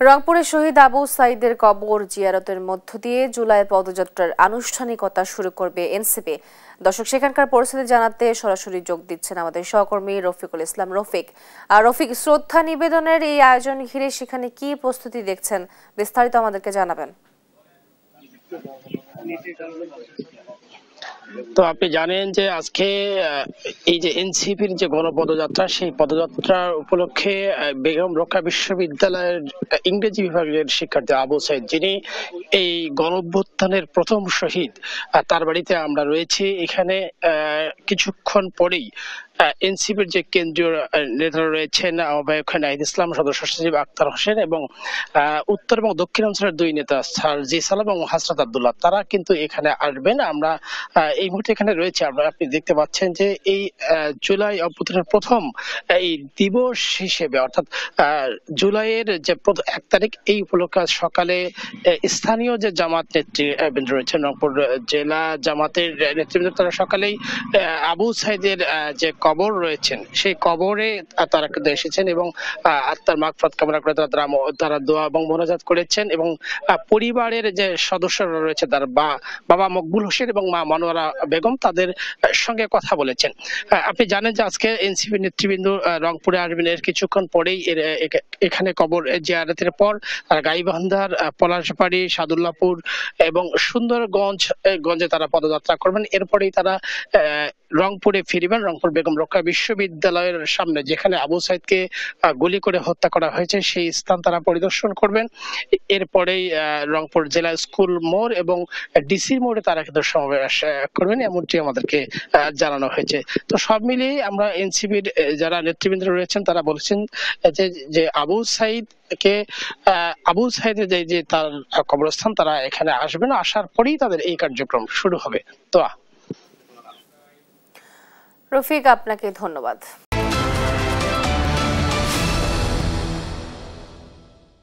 রংপুরে শহীদ আবু সাইদের কবর জিয়ারতের মধ্য দিয়ে জুলাই পদযাত্রার আনুষ্ঠানিকতা শুরু করবে এনসিপি। দর্শক, সেখানকার পরিস্থিতি জানাতে সরাসরি যোগ দিচ্ছেন আমাদের সহকর্মী রফিকুল ইসলাম। রফিক, শ্রদ্ধা নিবেদনের এই আয়োজন ঘিরে সেখানে কি প্রস্তুতি দেখছেন, বিস্তারিত আমাদেরকে জানাবেন। তো আপনি জানেন যে আজকে এই যে এনসিপির যে গণপদযাত্রা, সেই পদযাত্রার উপলক্ষে বেগম রোকেয়া বিশ্ববিদ্যালয়ের ইংরেজি বিভাগের শিক্ষার্থী আবু সাইদ, যিনি এই গণঅভ্যুত্থানের প্রথম শহীদ, তার বাড়িতে আমরা রয়েছি। এখানে কিছুক্ষণ পরেই এনসিপির যে কেন্দ্রীয় নেতারা রয়েছেন, আহ্বায়ক নাহিদ ইসলাম, সদস্য সচিব আক্তার হোসেন এবং উত্তর এবং দক্ষিণাঞ্চলের দুই নেতা জি সালাম এবং হাসরাত আব্দুল্লাহ, তারা কিন্তু এখানে আসবেন। আমরা এই মুহূর্তে এখানে রয়েছে। আপনি দেখতে পাচ্ছেন যে এই জুলাই অভ্যুত্থানের প্রথম এই দিবস হিসেবে, অর্থাৎ জুলাইয়ের যে 1 তারিখ, এই উপলক্ষে সকালে স্থানীয় যে জামাত নেতৃবৃন্দ রয়েছেন, রংপুর জেলা জামাতের নেতৃবৃন্দ, তারা সকালেই আবু সাইদের যে কবর রয়েছেন সেই কবরে তারা কিন্তু এসেছেন এবং আত্মার মাগফিরাত কামনা করে তারা দোয়া এবং মোনাজাত করেছেন এবং পরিবারের যে সদস্যরা রয়েছে, তার বাবা মকবুল হোসেন এবং মা মনোয়ারা বেগম, তাদের সঙ্গে কথা বলেছেন। আপনি জানেন যে আজকে এনসিপি নেতৃবৃন্দ রংপুরে আসবেন। এর কিছুক্ষণ পরেই এখানে কবর জিয়ারতের পর গাইবান্ধার পলাশবাড়ি, সাদুল্লাপুর এবং সুন্দরগঞ্জে তারা পদযাত্রা করবেন। এরপরেই তারা রংপুরে ফিরবেন। রংপুর বেগম রোকেয়া বিশ্ববিদ্যালয়ের সামনে, যেখানে আবু সাইদকে গুলি করে হত্যা করা হয়েছে, সেই স্থান তারা পরিদর্শন করবেন। এরপরেই রংপুর জেলা স্কুল মোড় এবং ডিসি মোড়ে তারা কিন্তু সমাবেশ করবেন, এমনটি আমাদেরকে জানানো হয়েছে। তো সব মিলিয়ে আমরা এনসিপির যারা নেতৃবৃন্দ রয়েছেন, তারা বলেছেন যে আবু সাইদের যে তার কবরস্থান, তারা এখানে আসবেন। আসার পরেই তাদের এই কার্যক্রম শুরু হবে। তো রফিক, আপনাকে ধন্যবাদ।